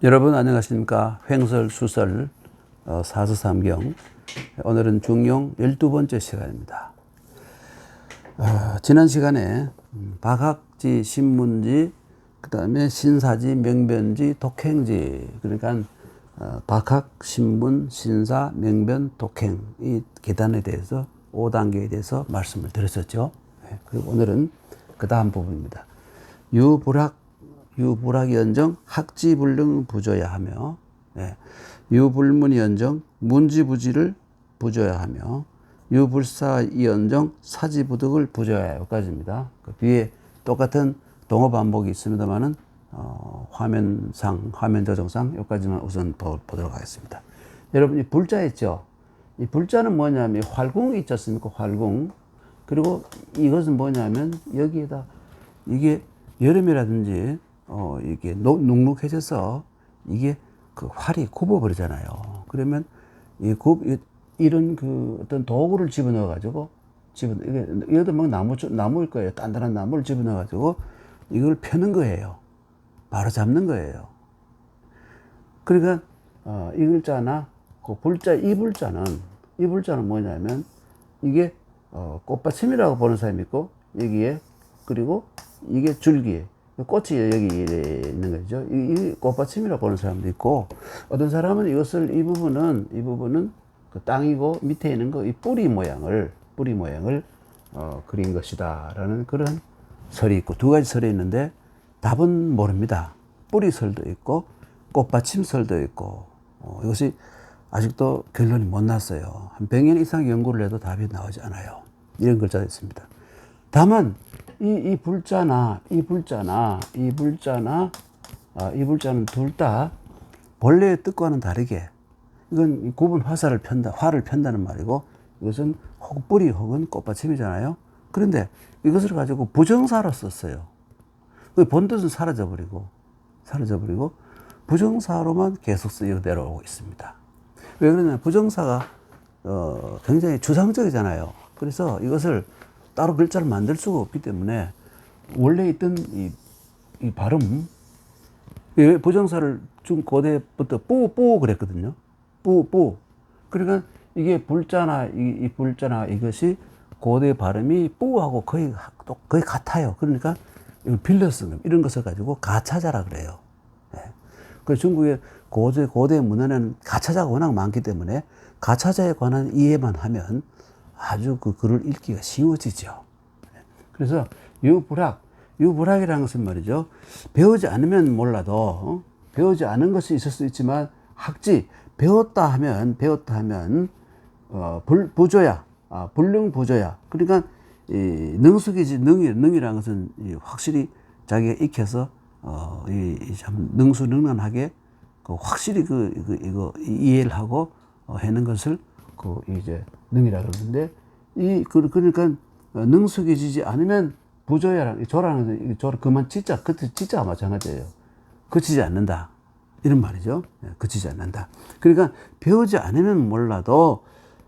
여러분 안녕하십니까. 횡설수설 사서삼경, 오늘은 중용 12번째 시간입니다. 지난 시간에 박학지, 신문지, 그 다음에 신사지, 명변지, 독행지, 그러니까 박학, 신문, 신사, 명변, 독행, 이 계단에 대해서 5단계에 대해서 말씀을 드렸었죠. 그리고 오늘은 그 다음 부분입니다. 유불학연정 학지불능 부조야 하며, 유불문연정 문지부지를 부조야 하며, 유불사연정 사지부득을 부조야, 여기까지입니다. 그 뒤에 똑같은 동어 반복이 있습니다만은 화면 조정상 여기까지만 우선 보도록 하겠습니다. 여러분, 이 불자 있죠? 이 불자는 뭐냐면 활궁이 있지 않습니까? 활궁. 그리고 이것은 뭐냐면 여기에다 이게 여름이라든지 이게 눅눅해져서 이게 그 활이 굽어버리잖아요. 그러면 이런 그 어떤 도구를 집어넣어 가지고 이것도 막 나무일 거예요. 단단한 나무를 집어넣어 가지고 이걸 펴는 거예요. 바로 잡는 거예요. 그러니까 이 글자나 그 불자, 이 불자는 뭐냐면 이게 꽃받침이라고 보는 사람이 있고, 여기에, 그리고 이게 줄기, 꽃이 여기 있는 거죠. 이 꽃받침이라고 보는 사람도 있고, 어떤 사람은 이 부분은 그 땅이고 밑에 있는 거, 이 뿌리 모양을 그린 것이다라는 그런 설이 있고, 두 가지 설이 있는데 답은 모릅니다. 뿌리설도 있고 꽃받침설도 있고, 이것이 아직도 결론이 못 났어요. 한 100년 이상 연구를 해도 답이 나오지 않아요. 이런 글자가 있습니다. 다만 이 불자는 둘 다 본래의 뜻과는 다르게, 이건 굽은 활을 편다는 말이고, 이것은 혹 뿌리 혹은 꽃받침이잖아요. 그런데 이것을 가지고 부정사로 썼어요. 본 뜻은 사라져버리고 부정사로만 계속 쓰여 내려오고 있습니다. 왜 그러냐면 부정사가 굉장히 추상적이잖아요. 그래서 이것을 따로 글자를 만들 수가 없기 때문에 원래 있던 이 발음, 부정사를 중고대부터 뿌 그랬거든요. 뿌. 그러니까 이게 불자나 이것이 고대 발음이 뿌하고 거의 같아요. 그러니까 이걸 빌려서 이런 것을 가지고 가차자라 그래요. 그 중국의 고대 문헌에는 가차자가 워낙 많기 때문에 가차자에 관한 이해만 하면 아주 그 글을 읽기가 쉬워지죠. 그래서 유불학이라는 것은 말이죠, 배우지 않으면 몰라도, 배우지 않은 것이 있을 수 있지만 학지, 배웠다 하면 부조야, 불능부조야. 그러니까 이 능숙이지, 능이라는 것은 확실히 자기가 익혀서 참 능수능란하게 확실히 이거 이해를 하고 하는 것을 이제 능이라 그러는데, 그러니까 능숙해지지 않으면 부조야라는, 조라는 그만 지자가 마찬가지예요. 그치지 않는다, 이런 말이죠. 그치지 않는다. 그러니까 배우지 않으면 몰라도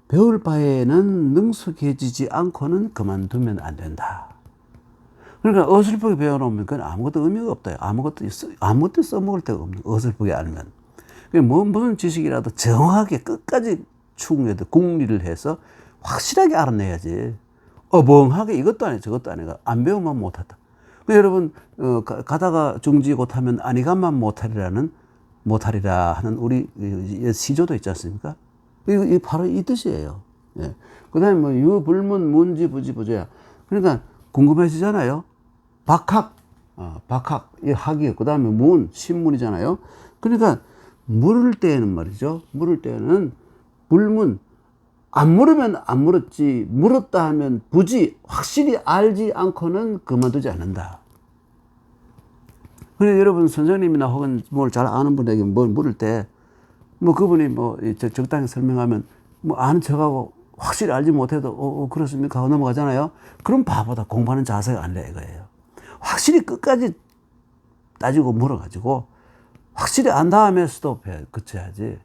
배울 바에는 능숙해지지 않고는 그만두면 안 된다. 그러니까 어설프게 배워놓으면 그건 아무것도 의미가 없다. 아무것도 써먹을 데가 없는, 어설프게 알면. 무슨 지식이라도 정확하게 끝까지 추궁해도 궁리를 해서 확실하게 알아내야지. 어벙하게 이것도 아니고 저것도 아니고 안 배우면 못하다. 여러분, 가다가 중지 못하면 아니가만 못하리라 하는 우리 시조도 있지 않습니까? 이 바로 이 뜻이에요. 그 다음에 뭐 유불문 문지 부지 부조야. 그러니까 궁금해지잖아요. 박학, 이 학이요. 그 다음에 문, 신문이잖아요. 그러니까 물을 때에는 말이죠. 불문, 안 물으면 안 물었지, 물었다 하면 부지, 확실히 알지 않고는 그만두지 않는다. 그래서 여러분, 선생님이나 혹은 뭘 잘 아는 분에게 뭘 물을 때, 그분이 적당히 설명하면 아는 척하고 확실히 알지 못해도 그렇습니까 하고 넘어가잖아요. 그럼 바보다, 공부하는 자세가 아니라 이거예요. 확실히 끝까지 따지고 물어가지고 확실히 안 다음에 스톱해 그쳐야지.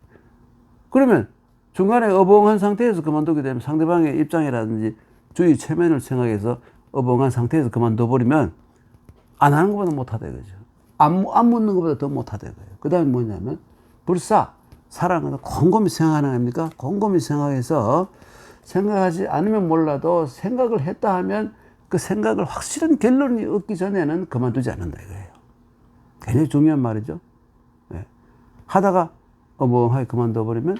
그러면 중간에 어벙한 상태에서 그만두게 되면 상대방의 입장이라든지 주의 체면을 생각해서 어벙한 상태에서 그만둬버리면 안 하는 것보다 못하다 이거죠. 안 묻는 것보다 더 못하다 이거예요. 그 다음에 뭐냐면 불사, 사랑은 곰곰이 생각하는 겁니까? 곰곰이 생각해서 생각하지 않으면 몰라도 생각을 했다 하면 그 생각을 확실한 결론이 얻기 전에는 그만두지 않는다 이거예요. 굉장히 중요한 말이죠. 예. 하다가 어멍하게 그만둬버리면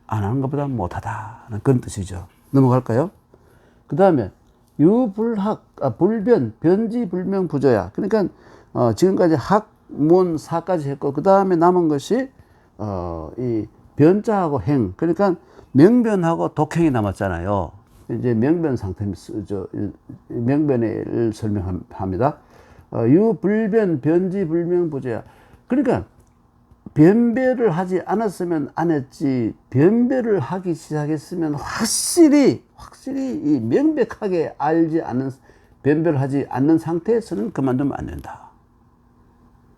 안 하는 것보다 못하다는 그런 뜻이죠. 넘어갈까요? 그 다음에 유불학, 불변, 변지불명 부조야. 그러니까 지금까지 학, 문, 사까지 했고 그 다음에 남은 것이 이 변자하고 행. 그러니까 명변하고 독행이 남았잖아요. 이제 명변 상태, 명변을 설명합니다. 유불변, 변지불명 부조야. 그러니까 변별을 하지 않았으면 안 했지, 변별을 하기 시작했으면 확실히 이 명백하게 알지 않는, 변별을 하지 않는 상태에서는 그만두면 안 된다.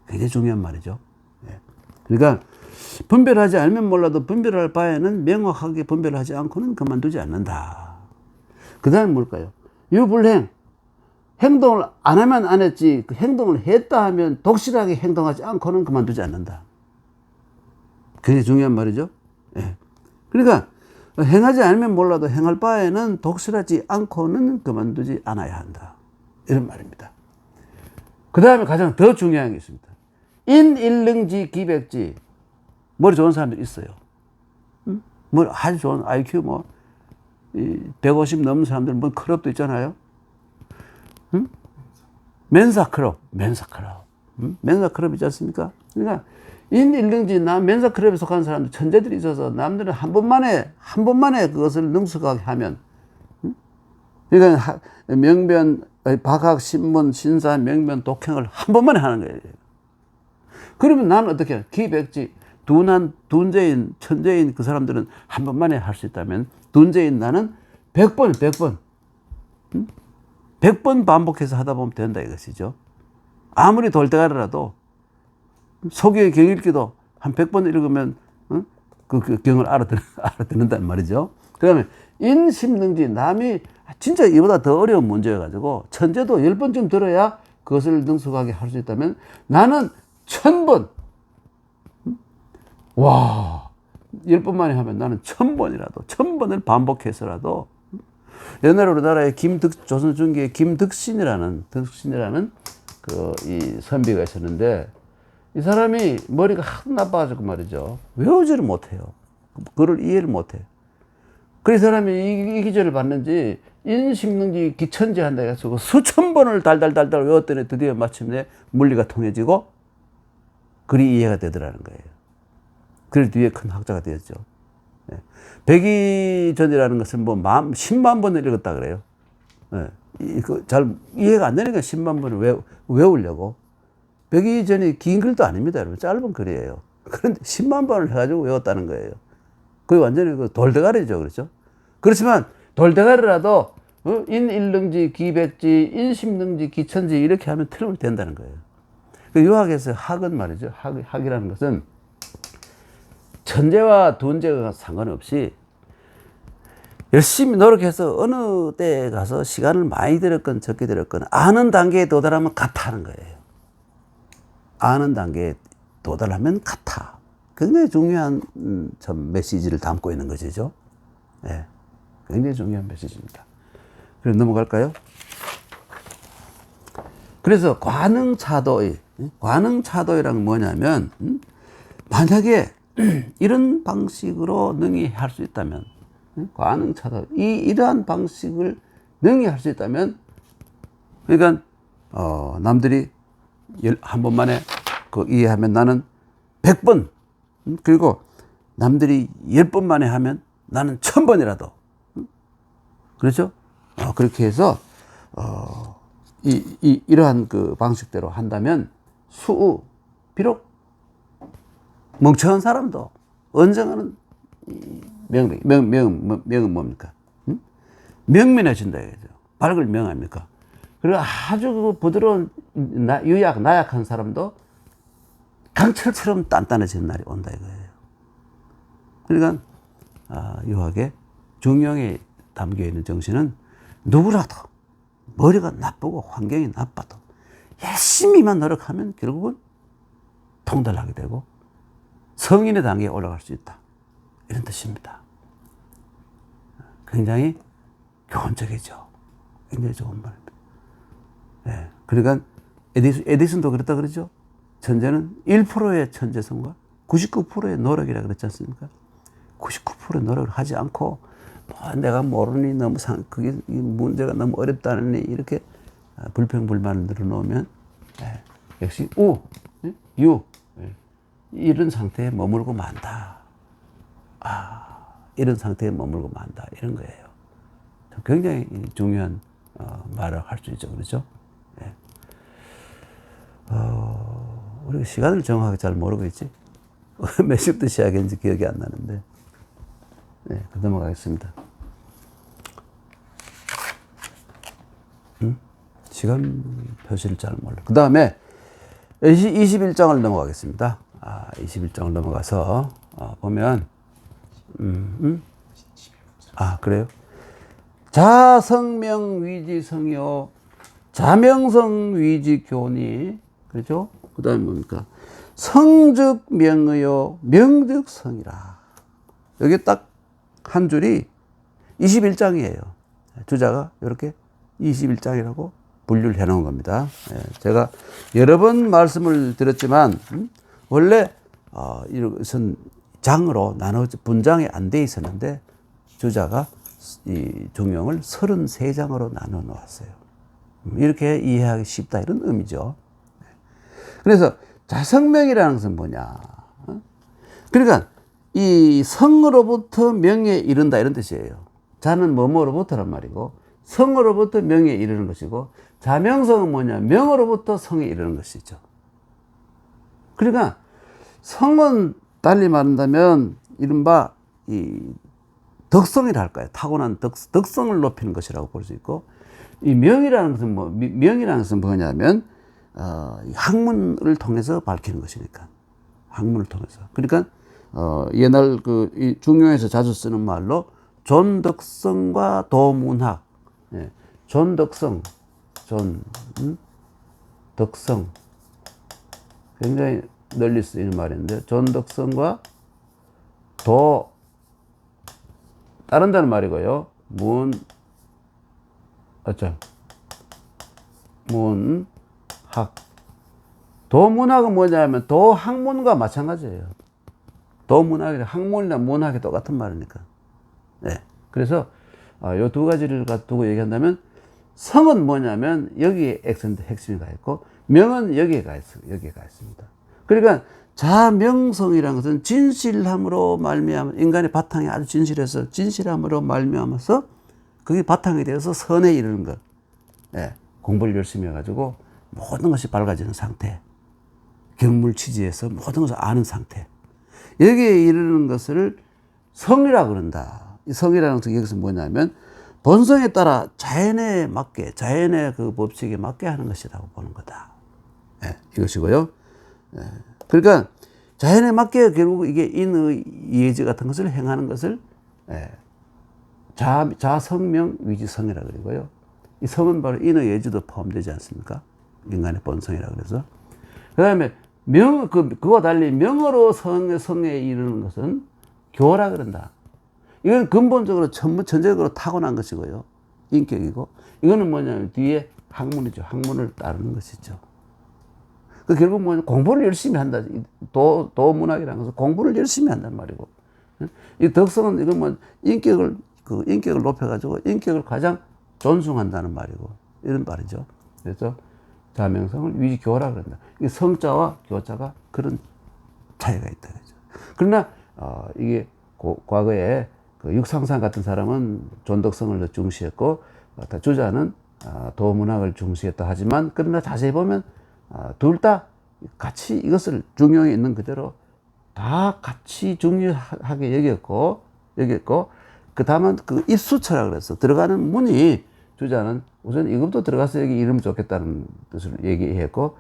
굉장히 중요한 말이죠. 예. 그러니까 분별하지 않으면 몰라도 분별할 바에는 명확하게 분별하지 않고는 그만두지 않는다. 그 다음에 뭘까요? 유불행. 행동을 안 하면 안 했지, 그 행동을 했다 하면 독실하게 행동하지 않고는 그만두지 않는다. 굉장히 중요한 말이죠. 예. 그러니까 행하지 않으면 몰라도 행할 바에는 독실하지 않고는 그만두지 않아야 한다. 이런 말입니다. 그 다음에 가장 더 중요한 게 있습니다. 인일능지 기백지. 머리 좋은 사람들이 있어요. 머리 아주 좋은 IQ 150 넘는 사람들 뭐 클럽도 있잖아요. 멘사 클럽. 멘사 클럽 있지 않습니까? 그러니까 인일능지, 멘사 클럽에 속한 사람들 천재들이 있어서 남들은 한 번만에 그것을 능숙하게 하면, 그러니까 명변, 박학, 신문, 신사, 명변, 독행을 한 번만에 하는 거예요. 그러면 나는 어떻게 해? 기백지, 둔재인, 천재인 그 사람들은 한 번만에 할 수 있다면, 둔재인 나는 100번 100번 반복해서 하다 보면 된다 이것이죠. 아무리 돌대가리라도 소교의 경읽기도 한 100번 읽으면 그 경을 알아듣는단 말이죠. 그 다음에 인심능지, 남이 진짜 이보다 더 어려운 문제여가지고 천재도 10번쯤 들어야 그것을 능숙하게 할 수 있다면 나는 1000번, 와, 10번만에 하면 나는 1000번이라도 1000번을 반복해서라도. 옛날에 우리나라에 조선 중기에 김덕신이라는 이 선비가 있었는데, 이 사람이 머리가 하도 나빠가지고 말이죠, 외우지를 못해요. 그걸 이해를 못해. 그 사람이 이 기절을 받는지 인심능지 기천지 한다 해서 수천 번을 달달달달 외웠더니 드디어 마침내 물리가 통해지고 글이 이해가 되더라는 거예요. 그래서 뒤에 큰 학자가 되었죠. 백이전이라는 것은 10만 번을 읽었다 그래요. 잘 이해가 안 되니까 10만 번을 외우려고. 백이전이 긴 글도 아닙니다, 여러분. 짧은 글이에요. 그런데 10만 번을 해가지고 외웠다는 거예요. 그게 완전히 돌대가리죠, 그렇죠? 그렇지만 돌대가리라도 인일능지, 기백지, 인심능지, 기천지 이렇게 하면 틀리면 된다는 거예요. 그 유학에서 학은 말이죠. 학이라는 것은 천재와 둔재가 상관없이 열심히 노력해서 어느 때에 가서 시간을 많이 들었건 적게 들었건 아는 단계에 도달하면 같아 하는 거예요. 아는 단계에 도달하면 같아. 굉장히 중요한 참 메시지를 담고 있는 것이죠. 네, 굉장히 중요한 메시지입니다. 그럼 넘어갈까요? 그래서 관응차도이란 건 뭐냐면, 만약에 이런 방식으로 능히 할 수 있다면, 관응차도, 이러한 방식을 능히 할 수 있다면, 그러니까 남들이 한 번만에 이해하면 나는 100번, 그리고 남들이 10번 만에 하면 나는 1000번이라도, 그렇죠? 그렇게 해서 이러한 그 방식대로 한다면 비록 멍청한 사람도 언젠가는 명은 뭡니까? 명민해진다 이거죠. 밝을 명합니까? 그리고 아주 부드러운 나약한 사람도 강철처럼 단단해지는 날이 온다 이거예요. 그러니까 유학의 중용에 담겨 있는 정신은 누구라도 머리가 나쁘고 환경이 나빠도 열심히만 노력하면 결국은 통달하게 되고 성인의 단계에 올라갈 수 있다. 이런 뜻입니다. 굉장히 교훈적이죠. 굉장히 좋은 말입니다. 예. 그러니까 에디슨도 그랬다 그러죠. 천재는 1%의 천재성과 99%의 노력이라 그랬지 않습니까? 99%의 노력을 하지 않고 뭐 내가 모르니 너무 그게 문제가 너무 어렵다니 이렇게 불평불만을 늘어놓으면 역시 유 이런 상태에 머물고 만다. 이런 상태에 머물고 만다. 이런 거예요. 굉장히 중요한 말을 할 수 있죠. 그렇죠? 예. 우리가 시간을 정확하게 잘 모르고 있지. 몇 시부터 시작했는지 기억이 안 나는데. 네, 넘어가겠습니다. 시간 표시를 잘 몰라. 그 다음에 21장을 넘어가겠습니다. 21장을 넘어가서 보면 그래요? 자성명 위지성이요 자명성 위지교니 그렇죠? 그 다음에 뭡니까? 성즉 명의요 명즉 성이라. 여기 딱 한 줄이 21장이에요. 주자가 이렇게 21장이라고 분류를 해 놓은 겁니다. 제가 여러 번 말씀을 드렸지만 원래 이것은 장으로 분장이 안 돼 있었는데 주자가 이 중용을 33장으로 나눠 놓았어요. 이렇게 이해하기 쉽다 이런 의미죠. 그래서 자성명이라는 것은 뭐냐? 그러니까 이 성으로부터 명예에 이른다 이런 뜻이에요. 자는 뭐뭐로부터란 말이고 성으로부터 명예에 이르는 것이고 자명성은 뭐냐? 명으로부터 성에 이르는 것이죠. 그러니까 성은 달리 말한다면 이른바 이 덕성이라 할까요? 타고난 덕성을 높이는 것이라고 볼 수 있고 이 명이라는 것은 명이라는 것은 뭐냐면 학문을 통해서 밝히는 것이니까 학문을 통해서. 그러니까 옛날 이 중용에서 자주 쓰는 말로 존덕성과 도문학. 존덕성, 덕성 굉장히 널리 쓰이는 말인데 존덕성과 따른다는 말이고요. 문학. 도문학은 뭐냐면 도학문과 마찬가지예요. 도문학이 학문이나 문학이 똑같은 말이니까. 그래서 요 두 가지를 두고 얘기한다면 성은 뭐냐면 여기에 핵심이 가 있고 명은 여기에 가 있습니다. 그러니까 자명성이라는 것은 진실함으로 말미암아 인간의 바탕이 아주 진실해서 진실함으로 말미암아서 그게 바탕이 되어서 선에 이르는 것. 공부를 열심히 해가지고 모든 것이 밝아지는 상태. 경물치지에서 모든 것을 아는 상태. 여기에 이르는 것을 성이라고 그런다. 이 성이라는 것은 여기서 뭐냐면 본성에 따라 자연에 맞게 자연의 그 법칙에 맞게 하는 것이라고 보는 거다. 이것이고요. 그러니까 자연에 맞게 결국 이게 인의 예지 같은 것을 행하는 것을 자성명 위지성이라 그러고요. 이 성은 바로 인의 예지도 포함되지 않습니까? 인간의 본성이라 그래서. 그 다음에 그와 달리 명으로 성에 이르는 것은 교라 그런다. 이건 근본적으로 전적으로 타고난 것이고요. 인격이고. 이거는 뭐냐면 뒤에 학문이죠. 학문을 따르는 것이죠. 그 결국 뭐냐 공부를 열심히 한다. 도문학이라는 것은 공부를 열심히 한단 말이고. 이 덕성은 이건 인격을 높여가지고 인격을 가장 존중한다는 말이고. 이런 말이죠. 그래서 자명성을 위지교라 그런다. 이게 성자와 교자가 그런 차이가 있다. 그죠. 그러나 이게 과거에 그 육상상 같은 사람은 존덕성을 더 중시했고 주자는 도문학을 중시했다 하지만 그러나 자세히 보면 둘 다 같이 이것을 중용에 있는 그대로 다 같이 중요하게 여겼고 그 다음은 그 입수처라 그래서 들어가는 문이 주자는 우선 이것부터 들어가서 여기 이러면 좋겠다는 뜻을 얘기했고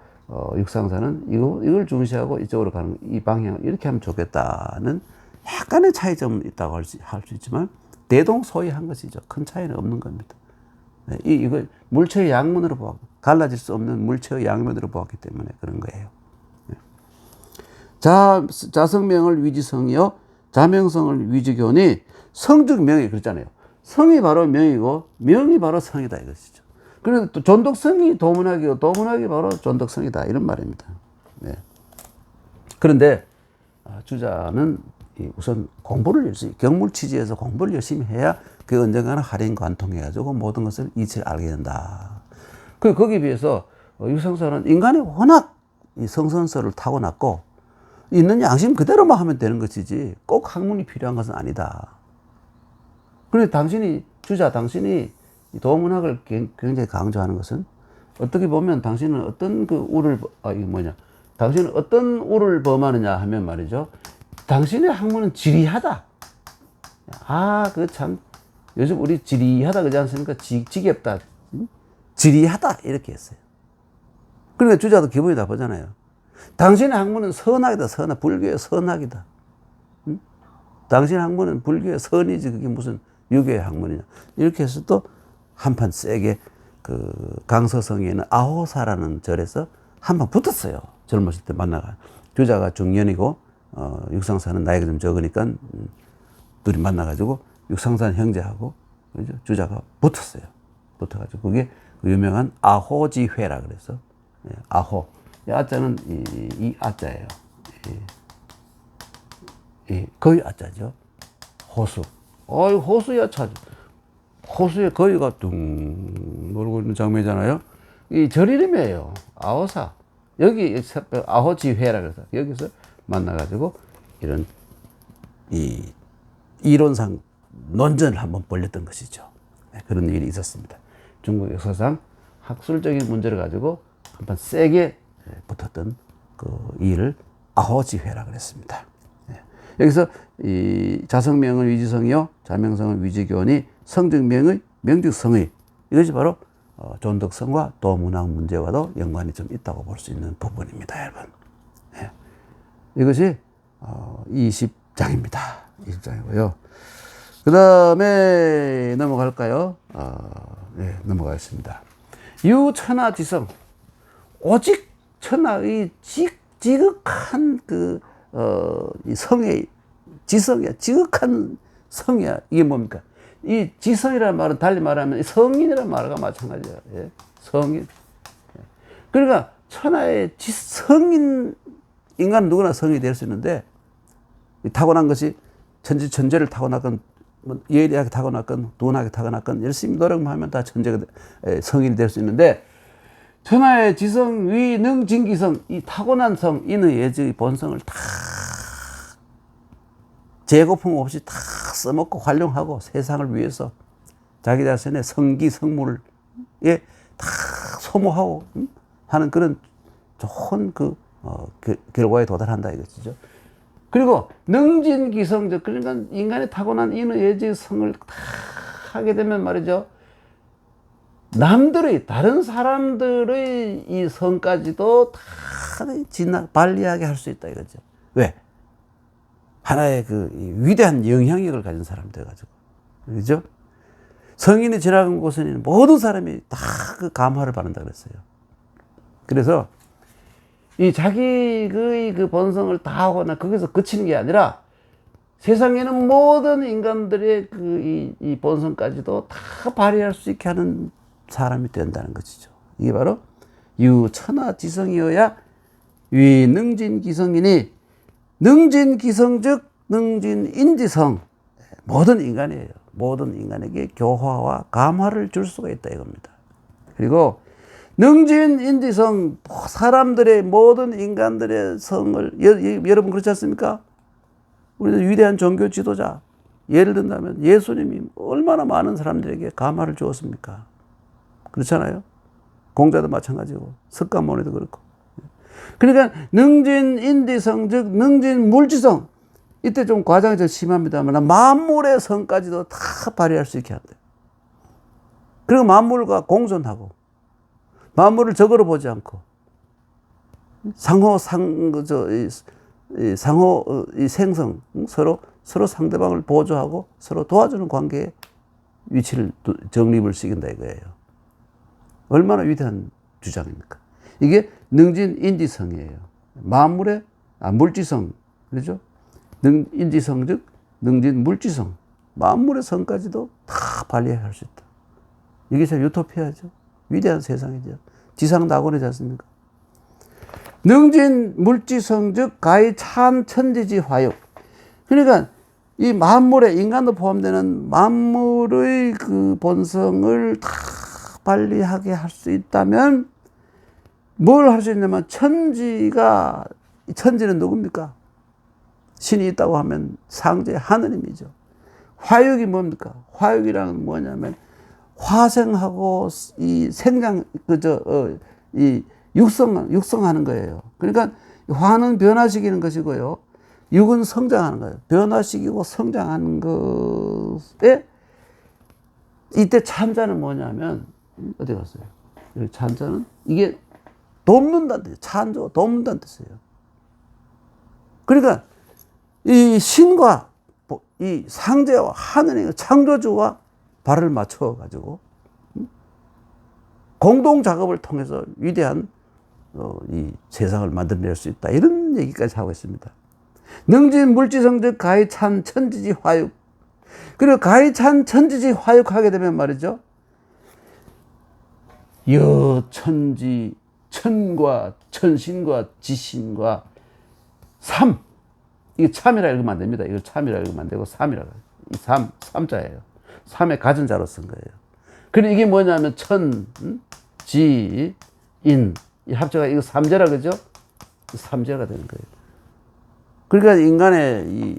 육상사는 이걸 중시하고 이쪽으로 가는 이 방향을 이렇게 하면 좋겠다는 약간의 차이점은 있다고 할 수 있지만 대동소이한 것이죠. 큰 차이는 없는 겁니다. 이거 물체의 양면으로 보았고, 갈라질 수 없는 물체의 양면으로 보았기 때문에 그런 거예요. 자성명을 위지성이요, 자명성을 위지교니, 성즉 명이 그랬잖아요. 성이 바로 명이고, 명이 바로 성이다 이것이죠. 그런데 또 존덕성이 도문학이고, 도문학이 바로 존덕성이다 이런 말입니다. 네. 그런데 주자는 우선 공부를 열심히, 경물 취지에서 공부를 열심히 해야 그 언젠가는 할인 관통해가지고 모든 것을 이치를 알게 된다. 거기에 비해서 유성서는 인간이 워낙 이 성선설을 타고났고, 있는 양심 그대로만 하면 되는 것이지 꼭 학문이 필요한 것은 아니다. 그런데 당신이 도문학을 굉장히 강조하는 것은, 어떻게 보면 당신은 어떤 당신은 어떤 우를 범하느냐 하면 말이죠. 당신의 학문은 지리하다. 요즘 우리 지리하다 그러지 않습니까? 지겹다. 지리하다. 이렇게 했어요. 그러니까 주자도 기분이 나쁘잖아요. 당신의 학문은 선악이다. 불교의 선악이다. 응? 당신의 학문은 불교의 선이지, 그게 무슨 유교의 학문이냐. 이렇게 해서 또 한판 세게 강서성에 있는 아호사라는 절에서 한판 붙었어요. 젊었을 때 만나가. 주자가 중년이고, 육상사는 나이가 좀 적으니까, 둘이 만나가지고, 육상사는 형제하고, 그죠? 주자가 붙었어요. 붙어가지고, 그게 유명한 아호지회라 그래서, 아호. 이 아자는 이 아자예요. 거의 아자죠. 호수. 호수야 차. 호수에 거위가 둥 놀고 있는 장면이잖아요. 이 절 이름이에요. 아호사. 여기 아호지회라 그래서 여기서 만나가지고 이런 이론상 논전을 한번 벌였던 것이죠. 그런 일이 있었습니다. 중국 역사상 학술적인 문제를 가지고 한번 세게 붙었던 그 일을 아호지회라 그랬습니다. 여기서 이 자성명은 위지성이요, 자명성은 위지교니, 성즉명의, 명즉성의, 이것이 바로 존덕성과 도문학 문제와도 연관이 좀 있다고 볼 수 있는 부분입니다, 여러분. 이것이 20장입니다. 20장이고요. 그 다음에 넘어갈까요? 넘어가겠습니다. 유천하지성, 오직 천하의 지극한 이 성의 지성이야. 지극한 성이야. 이게 뭡니까? 이 지성이라는 말은 달리 말하면 성인이라는 말과 마찬가지야. 예? 성인. 그러니까 천하의 성인, 인간은 누구나 성이 될 수 있는데, 타고난 것이 천재를 타고났건, 예리하게 타고났건, 둔하게 타고났건, 열심히 노력만 하면 다 성인이 될 수 있는데, 천하의 지성, 위, 능, 진기성, 이 타고난 성, 인의 예지의 본성을 다 재고품 없이 다 써먹고 활용하고 세상을 위해서 자기 자신의 성기, 성물에 다 소모하고 하는 그런 좋은 결과에 도달한다 이것이죠. 그리고 능진기성적, 그러니까 인간의 타고난 인의 예지의 성을 다 하게 되면 말이죠. 다른 사람들의 이 성까지도 다 발리하게 할 수 있다 이거죠. 왜? 하나의 위대한 영향력을 가진 사람이 돼가지고. 그죠? 성인이 지나간 곳에는 모든 사람이 다 그 감화를 받는다 그랬어요. 그래서 이 자기의 그 본성을 다 하거나 거기서 그치는 게 아니라 세상에는 모든 인간들의 이 본성까지도 다 발휘할 수 있게 하는 사람이 된다는 것이죠. 이게 바로 유천하지성이어야 위능진기성이니, 능진기성 즉 능진인지성, 모든 인간이에요. 모든 인간에게 교화와 감화를 줄 수가 있다 이겁니다. 그리고 능진인지성, 사람들의 모든 인간들의 성을, 여러분 그렇지 않습니까? 우리는 위대한 종교 지도자, 예를 든다면 예수님이 얼마나 많은 사람들에게 감화를 주었습니까? 그렇잖아요. 공자도 마찬가지고 석가모니도 그렇고. 그러니까 능진인지성 즉 능진물지성, 이때 좀 과장이 좀 심합니다만 만물의 성까지도 다 발휘할 수 있게 한대요. 그리고 만물과 공존하고 만물을 적으로 보지 않고 상호 생성, 서로 상대방을 보조하고 서로 도와주는 관계에 위치를 정립을 시킨다 이거예요. 얼마나 위대한 주장입니까? 이게 능진인지성이에요. 만물의 물지성, 그렇죠? 인지성 즉 능진물지성, 만물의 성까지도 다 발휘할 수 있다. 이게 참 유토피아죠. 위대한 세상이죠. 지상낙원이지 않습니까? 능진물지성 즉 가히 참천지지 화육. 그러니까 이 만물의, 인간도 포함되는 만물의 그 본성을 다 발휘하게 할 수 있다면 뭘 할 수 있냐면 천지가, 천지는 누굽니까? 신이 있다고 하면 상제 하느님이죠. 화육이 뭡니까? 화육이란 뭐냐면 화생하고 이 생장, 이 육성하는 거예요. 그러니까 화는 변화시키는 것이고요. 육은 성장하는 거예요. 변화시키고 성장하는 것에 이때 찬자는 뭐냐면 어디 갔어요? 여기 찬자는 이게 돕는다는 뜻이에요. 찬조, 돕는다는 뜻이에요. 그러니까 이 신과 이 상제와 하느님의 창조주와 발을 맞춰 가지고 공동 작업을 통해서 위대한 이 세상을 만들어낼 수 있다. 이런 얘기까지 하고 있습니다. 능진 물지성 즉 가히 참 천지지 화육. 그리고 가히 참 천지지 화육하게 되면 말이죠. 여천지, 천과 천신과 지신과 삼. 이게 참이라 읽으면 안 됩니다. 이거 참이라 읽으면 안 되고 삼이라고 해요. 이 삼자예요. 삼의 가진 자로 쓴 거예요. 그리고 이게 뭐냐면 천, 지, 인. 이 합자가 이거 삼재라 그죠? 삼재가 되는 거예요. 그러니까 인간의 이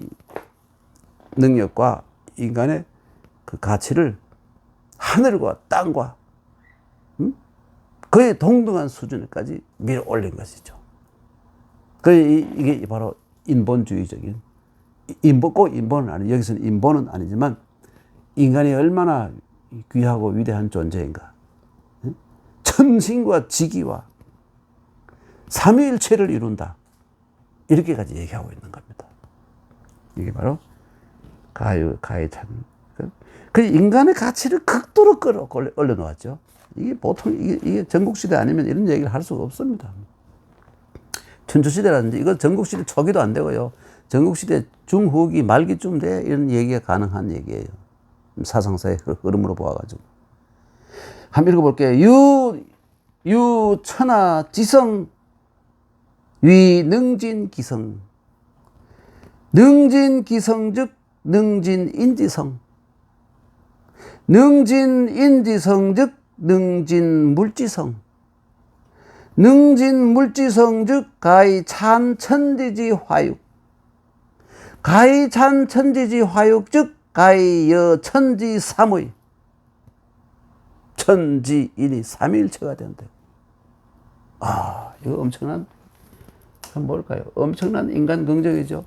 능력과 인간의 그 가치를 하늘과 땅과 거의 동등한 수준까지 밀어 올린 것이죠. 이게 바로 인본주의적인, 꼭 인본은 아니에요. 여기서는 인본은 아니지만 인간이 얼마나 귀하고 위대한 존재인가. 천신과 지기와 삼위일체를 이룬다. 이렇게까지 얘기하고 있는 겁니다. 이게 바로 가히 참. 그 인간의 가치를 극도로 올려놓았죠. 이게 보통, 이게 전국시대 아니면 이런 얘기를 할 수가 없습니다. 천주시대라든지, 이거 전국시대 초기도 안 되고요. 전국시대 중후기 말기쯤 돼 이런 얘기가 가능한 얘기예요. 사상사의 흐름으로 보아가지고. 한번 읽어볼게요. 유천하 지성 위능진기성. 능진기성 즉 능진인지성. 능진인지성 즉 능진물지성. 능진물지성 즉 가히 찬천지지 화육. 가히 찬천지지 화육 즉 가히 여천지삼의. 천지인이 삼위일체가 된다. 아, 이거 엄청난, 뭘까요? 엄청난 인간 긍정이죠.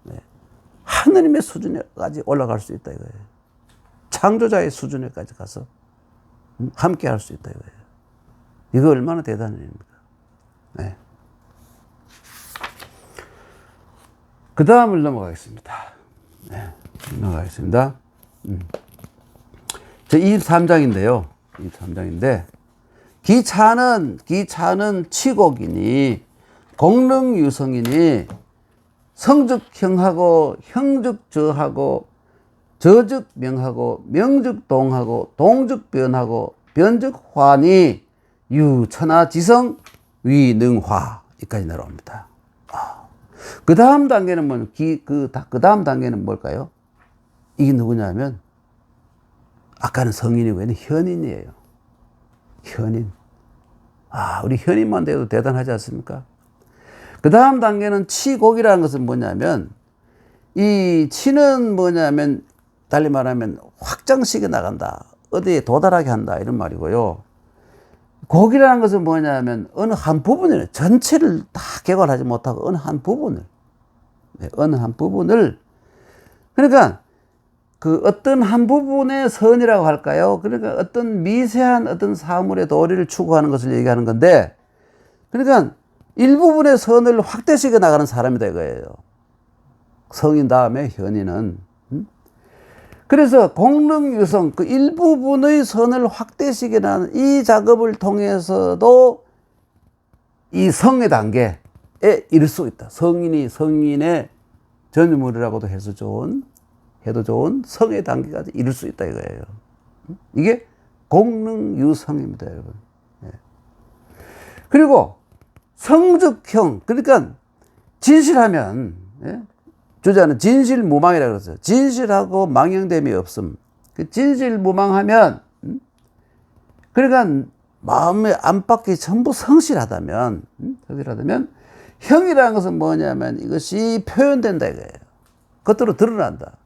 네. 하느님의 수준에까지 올라갈 수 있다 이거예요. 창조자의 수준에까지 가서 함께 할 수 있다 이거예요. 이거 얼마나 대단한 일입니까? 네. 그 다음을 넘어가겠습니다. 네. 넘어가겠습니다. 제 23장인데요. 23장인데, 기차는 치곡이니, 공릉유성이니, 성즉형하고, 형즉저하고, 저즉명하고, 명즉동하고, 동즉변하고, 변즉화니, 유천하지성 위능화. 여기까지 내려옵니다. 그 다음 단계는 그 다음 단계는 뭘까요? 이게 누구냐면, 아까는 성인이고, 얘는 현인이에요. 현인. 우리 현인만 돼도 대단하지 않습니까? 그 다음 단계는 치곡이라는 것은 뭐냐면, 이 치는 뭐냐면, 달리 말하면 확장시켜 나간다. 어디에 도달하게 한다. 이런 말이고요. 곡이라는 것은 뭐냐면, 어느 한 부분을, 전체를 다 개괄하지 못하고, 어느 한 부분을, 그러니까, 그 어떤 한 부분의 선이라고 할까요? 그러니까 어떤 미세한 어떤 사물의 도리를 추구하는 것을 얘기하는 건데, 그러니까 일부분의 선을 확대시켜 나가는 사람이다 이거예요. 성인 다음에 현인은. 그래서 공릉유성 그 일부분의 선을 확대시키는 이 작업을 통해서도 이 성의 단계에 이를 수 있다. 성인의 전유물이라고도 해도 좋은 성의 단계까지 이룰 수 있다 이거예요. 이게 공릉유성입니다, 여러분. 예. 그리고 성적형, 그러니까 진실하면, 예? 주자는 진실무망이라고 그랬어요. 진실하고 망령됨이 없음. 그 진실무망하면, 그러니까 마음의 안팎이 전부 성실하다면, 형이라는 것은 뭐냐면 이것이 표현된다 이거예요. 겉으로 드러난다.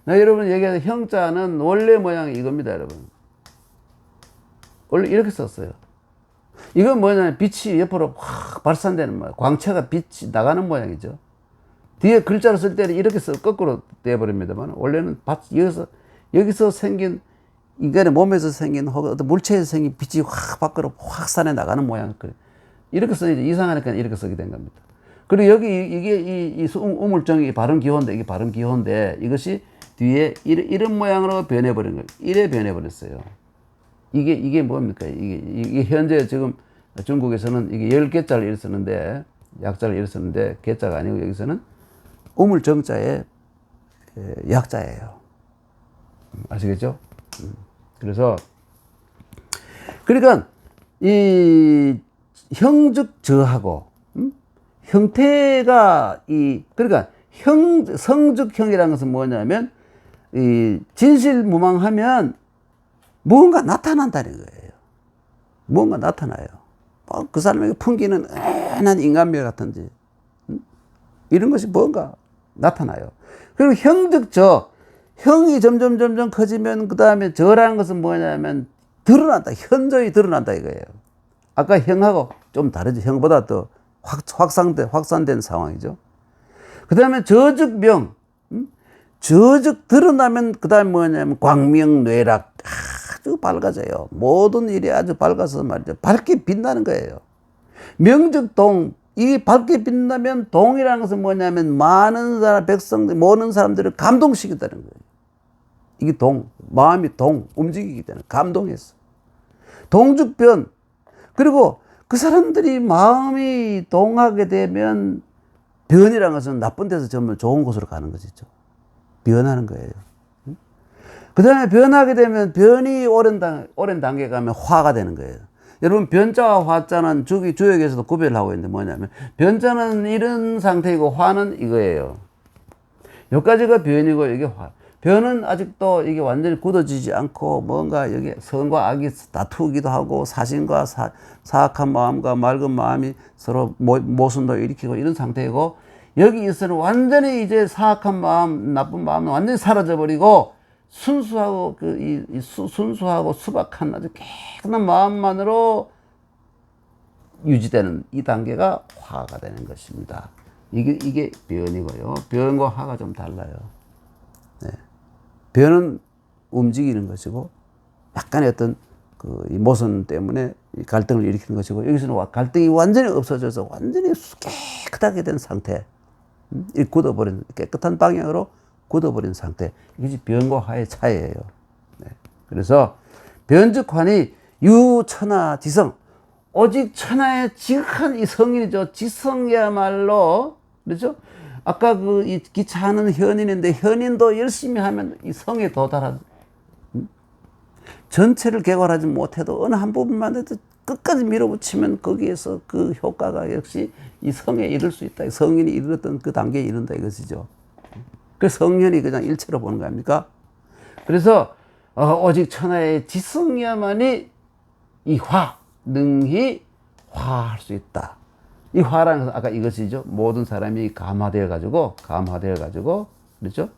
여러분 얘기하는 형자는 원래 모양이 이겁니다, 여러분. 원래 이렇게 썼어요. 이건 뭐냐면 빛이 옆으로 확 발산되는 모양. 광채가 빛이 나가는 모양이죠. 뒤에 글자로 쓸 때는 이렇게 거꾸로 되어버립니다만, 원래는 여기서 생긴, 인간의 몸에서 생긴, 혹은 어떤 물체에서 생긴 빛이 확 밖으로 확산해 나가는 모양. 이렇게 써야지. 이상하니까 이렇게 쓰게 된 겁니다. 그리고 여기, 이게 우물정이 발음 기호인데, 이게 발음 기호인데, 이것이 뒤에 이런 모양으로 변해버린 거예요. 이래 변해버렸어요. 이게 뭡니까? 이게 현재 지금 중국에서는 이게 10개자를 이렇게 쓰는데, 약자를 이렇게 쓰는데, 개자가 아니고 여기서는 우물정자의 약자예요. 아시겠죠? 그래서, 그러니까, 이 형즉저하고, 형태가 그러니까 성즉형이라는 것은 뭐냐면, 이 진실무망하면 무언가 나타난다는 거예요. 무언가 나타나요. 그 사람에게 풍기는 은은한 인간미 같은지, 이런 것이 뭔가 나타나요. 그리고 형즉저, 형이 점점 커지면 그 다음에 저라는 것은 뭐냐면 드러난다. 현저히 드러난다 이거예요. 아까 형하고 좀 다르죠. 형보다 더 확산된 상황이죠. 그 다음에 저즉명, 저즉 드러나면 그 다음에 뭐냐면 광명뇌락, 아주 밝아져요. 모든 일이 아주 밝아서 말이죠. 밝게 빛나는 거예요. 명즉동, 이 밝게 빛나면 동이라는 것은 뭐냐면 많은 사람, 백성들, 모든 사람들을 감동시킨다는 거예요. 이게 마음이 움직이기 때문에 감동했어. 동즉변, 그리고 그 사람들이 마음이 동하게 되면 변이라는 것은 나쁜 데서 전부 좋은 곳으로 가는 것이죠. 변하는 거예요. 그 다음에 변하게 되면 변이 오랜 단계에 가면 화가 되는 거예요. 여러분 변자와 화자는 주역에서도 구별을 하고 있는데 뭐냐면 변자는 이런 상태이고 화는 이거예요. 여기까지가 변이고 이게 화. 변은 아직도 이게 완전히 굳어지지 않고 뭔가 여기 선과 악이 다투기도 하고 사신과 사악한 마음과 맑은 마음이 서로 모순도 일으키고 이런 상태이고 여기에서는 완전히 이제 사악한 마음, 나쁜 마음은 완전히 사라져버리고 순수하고 순수하고 수박한 아주 깨끗한 마음만으로 유지되는 이 단계가 화가 되는 것입니다. 이게 변이고요. 변과 화가 좀 달라요. 네. 변은 움직이는 것이고 약간의 어떤 이 모순 때문에 갈등을 일으키는 것이고 여기서는 갈등이 완전히 없어져서 완전히 깨끗하게 된 상태, 굳어버린 깨끗한 방향으로 굳어버린 상태. 이것이 변과 화의 차이예요. 네. 그래서 변즉환이 유천하지성, 오직 천하의 지극한 이 성인이죠. 지성이야말로, 그렇죠? 아까 이 기차하는 현인인데 현인도 열심히 하면 이 성에 도달한, 전체를 개발하지 못해도 어느 한 부분만 해도 끝까지 밀어붙이면 거기에서 그 효과가 역시 이 성에 이를 수 있다. 성인이 이르렀던 그 단계에 이른다 이것이죠. 그래서 성현이 그냥 일체로 보는 거 아닙니까? 그래서 오직 천하의 지성이야만이 이 능히 화할 수 있다. 이 화라는 것은 아까 이것이죠. 모든 사람이 감화되어 가지고 그렇죠?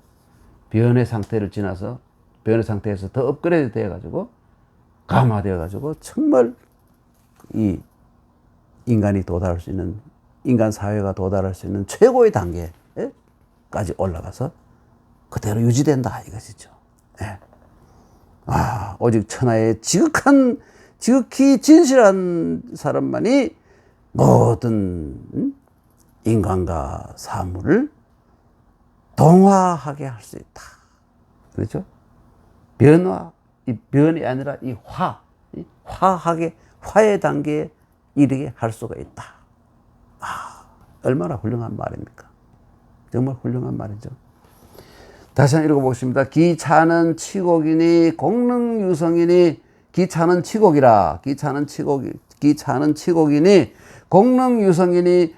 변의 상태를 지나서 변의 상태에서 더 업그레이드 되어 가지고 감화되어 가지고 정말 이 인간이 도달할 수 있는, 인간 사회가 도달할 수 있는 최고의 단계까지 올라가서 그대로 유지된다 이것이죠. 네. 오직 천하의 지극히 진실한 사람만이 모든 인간과 사물을 동화하게 할 수 있다. 그렇죠? 변화, 이 변이 아니라 이 화의 단계에 이르게 할 수가 있다. 얼마나 훌륭한 말입니까? 정말 훌륭한 말이죠. 다시 한번 읽어보겠습니다. 기차는 치곡이니 공능유성이니 기차는 치곡이라. 기차는 치곡이니 공능유성이니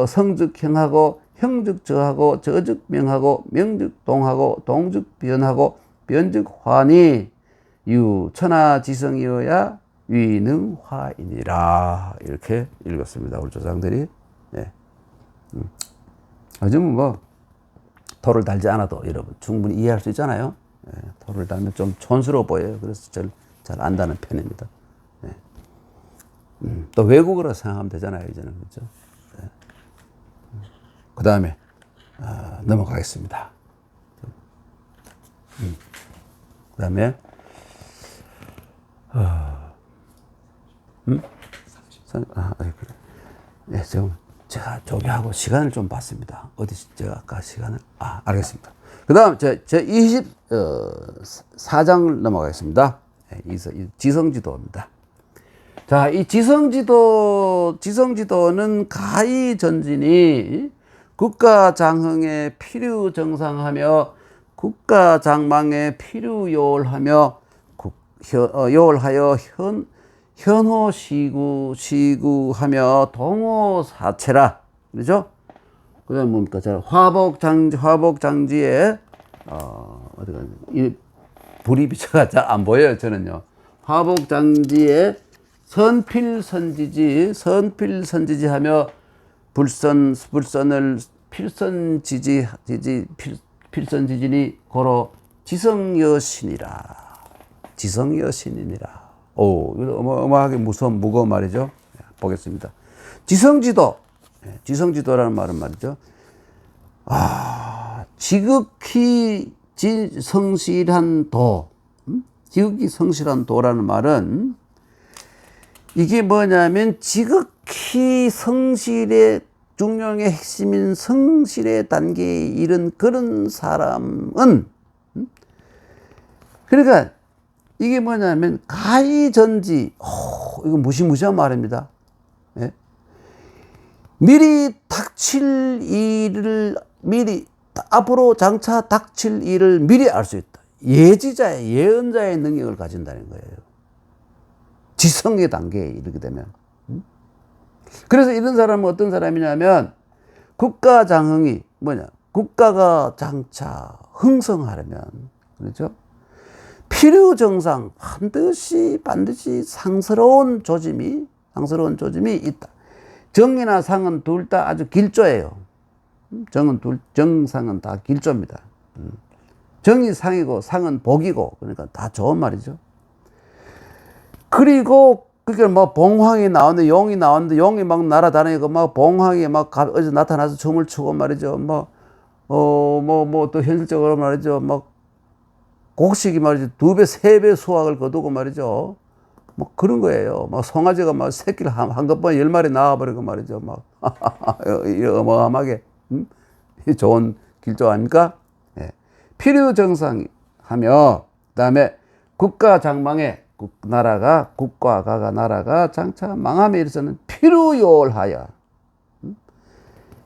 성즉형하고 형즉저하고 저즉명하고 명즉동하고 동즉변하고 변즉화니 유천하지성이어야 위능화이니라. 이렇게 읽었습니다. 우리 조상들이. 네. 요즘은 뭐 돌을 달지 않아도 여러분 충분히 이해할 수 있잖아요. 네. 돌을 달면 좀 촌스러워 보여요. 그래서 잘 안다는 편입니다. 네. 또 외국어로 생각하면 되잖아요. 이제는. 그렇죠? 네. 그 다음에 넘어가겠습니다. 그 다음에 그래. 네, 제가 조교하고 시간을 좀 봤습니다. 제가 아까 시간을, 알겠습니다. 그 다음, 제 24장 넘어가겠습니다. 네, 지성지도입니다. 자, 이 지성지도는 가히전진이 국가장흥에 필요정상하며 국가장망에 필요요월하며 요월하여 현호시구하며 동호사체라. 그렇죠? 그 다음에 뭡니까? 자, 화복장지에, 어디가, 이 불이 비춰가 잘 안 보여요, 저는요. 화복장지에 선필선지지 하며 불선을 필선지진이 고로 지성여신이니라. 오, 이거 어마어마하게 무거운 말이죠. 보겠습니다. 지성지도라는 말은 말이죠. 지극히 성실한 도, 지극히 성실한 도라는 말은 이게 뭐냐면 지극히 성실의 중용의 핵심인 성실의 단계에 이른 그런 사람은, 그러니까 이게 뭐냐면 가히전지, 이거 무시무시한 말입니다. 예? 앞으로 장차 닥칠 일을 미리 알 수 있다. 예언자의 능력을 가진다는 거예요. 지성의 단계에 이르게 되면. 그래서 이런 사람은 어떤 사람이냐면 국가장흥이 국가가 장차 흥성하려면, 그렇죠? 필요정상, 반드시 상스러운 조짐이 있다. 정이나 상은 둘 다 아주 길조예요. 정상은 다 길조입니다. 정이 상이고 상은 복이고, 그러니까 다 좋은 말이죠. 그리고 그게 뭐 봉황이 나오는데 용이 막 날아다니고 막 봉황이 막 어디서 나타나서 춤을 추고 말이죠. 또 현실적으로 말이죠. 막 곡식이 말이죠. 2배, 3배 수확을 거두고 말이죠. 뭐 그런 거예요. 막 송아지가 막 새끼를 한꺼번에 10마리 낳아버리고 말이죠. 막 어마어마하게 좋은 길조 아닙니까? 예. 필요정상하며, 그다음에 국가장망에 국가가 장차 망함에 이르서는 필요요월하여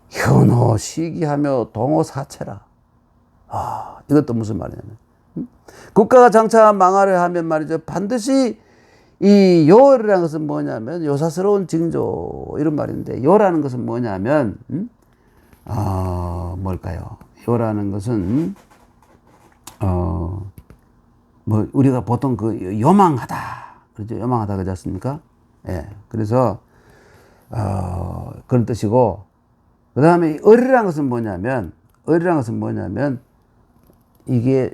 현호시기하며 동호사체라. 이것도 무슨 말이냐면 국가가 장차 망하려 하면 말이죠. 반드시 이 요라는 것은 뭐냐면 요사스러운 징조, 이런 말인데, 요라는 것은 뭐냐면 뭘까요? 요라는 것은 우리가 보통 요망하다, 그렇죠? 요망하다 그러지 않습니까? 예. 그래서 그런 뜻이고, 그 다음에 어리라는 것은 뭐냐면 이게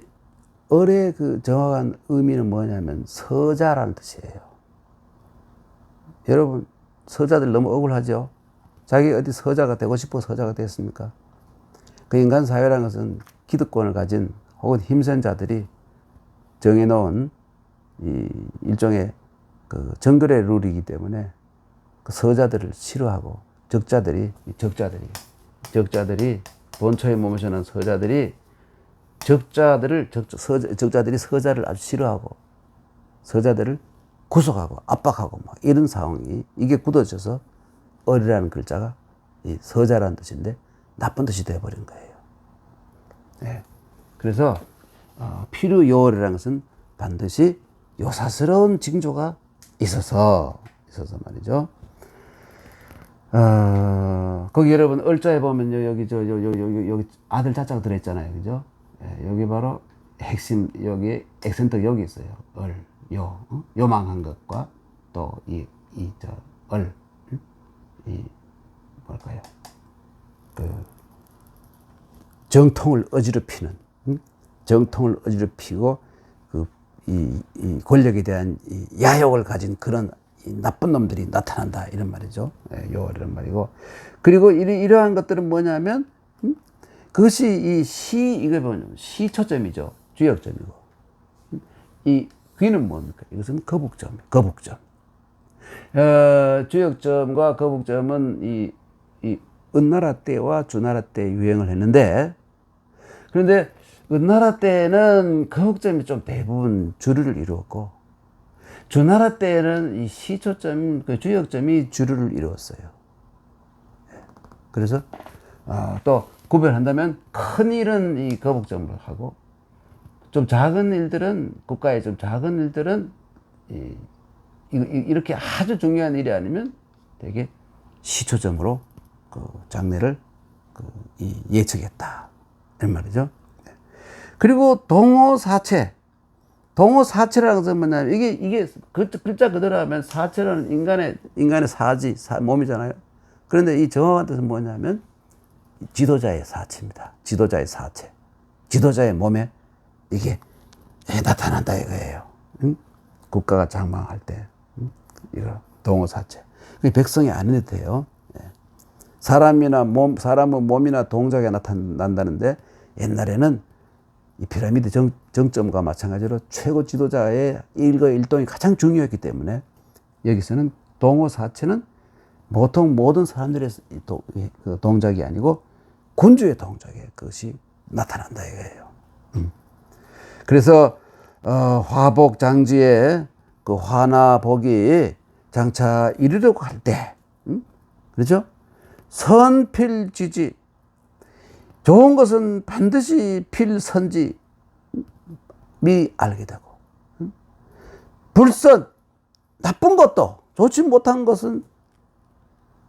을의 정확한 의미는 뭐냐면 서자라는 뜻이에요. 여러분, 서자들 너무 억울하죠? 자기 어디 서자가 되고 싶어 서자가 됐습니까? 그 인간 사회라는 것은 기득권을 가진 혹은 힘센 자들이 정해놓은 이 일종의 정글의 룰이기 때문에 그 서자들을 싫어하고 적자들이 본초에 머무시는 서자들이 적자들이 서자를 아주 싫어하고 서자들을 구속하고 압박하고 막 이런 상황이 이게 굳어져서 을이라는 글자가 이 서자라는 뜻인데 나쁜 뜻이 되어버린 거예요. 네. 그래서 필요요월이라는 것은 반드시 요사스러운 징조가 있어서 말이죠. 거기 여러분 을자에 보면요, 여기 아들 자자가 들어있잖아요, 그죠? 예, 여기 바로 핵심, 여기 액센트 여기 있어요. 요망한 것과 또 뭘까요? 정통을 어지럽히는, 정통을 어지럽히고 이 권력에 대한 이 야욕을 가진 그런 이 나쁜 놈들이 나타난다 이런 말이죠. 요월이란 말이고, 그리고 이러한 것들은 뭐냐면 그것이 이게 뭐냐면 시초점이죠. 주역점이고, 이 귀는 뭡니까? 이것은 거북점. 주역점과 거북점은 이 은나라 때와 주나라 때 유행을 했는데, 그런데 은나라 때는 거북점이 좀 대부분 주류를 이루었고, 주나라 때는 이 시초점, 그 주역점이 주류를 이루었어요. 그래서 또 구별한다면 큰 일은 이 거북점을 하고, 좀 작은 일들은, 국가의 좀 작은 일들은 이렇게 아주 중요한 일이 아니면 되게 시초점으로 그 장래를 예측했다 이런 말이죠. 그리고 동호사체. 동호사체라는 것은 뭐냐면 이게 글자 그대로 하면 사체라는 인간의 사지, 몸이잖아요. 그런데 이 정확한 뜻은 뭐냐면 지도자의 사체입니다. 지도자의 사체. 지도자의 몸에 이게 나타난다 이거예요. 응? 국가가 장망할 때. 이거 동호사체. 그게 백성이 아닌 듯해요. 사람은 몸이나 동작에 나타난다는데, 옛날에는 이 피라미드 정점과 마찬가지로 최고 지도자의 일거일동이 가장 중요했기 때문에 여기서는 동호사체는 보통 모든 사람들의 동작이 아니고 군주의 동작에 그것이 나타난다 이거예요. 그래서 화복장지에 그 화나 복이 장차 이르려고 할 때, 그렇죠? 선필지지, 좋은 것은 반드시 필선지 미리 알게 되고, 불선, 나쁜 것도, 좋지 못한 것은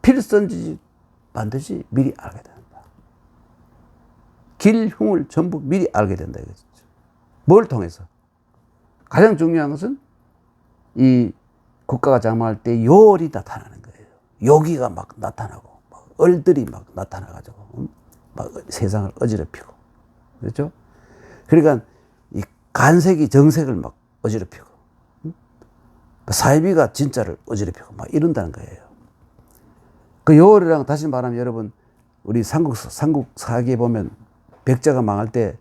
필선지 반드시 미리 알게 된다. 길흉을 전부 미리 알게 된다 이거죠. 뭘 통해서? 가장 중요한 것은 이 국가가 장망할 때 요월이 나타나는 거예요. 요기가 막 나타나고, 막 얼들이 막 나타나가지고, 막 세상을 어지럽히고, 그렇죠? 그러니까 이 간색이 정색을 막 어지럽히고, 사이비가 진짜를 어지럽히고 막 이런다는 거예요. 그 요월이랑 다시 말하면 여러분, 우리 삼국 사기에 보면 백제가 망할 때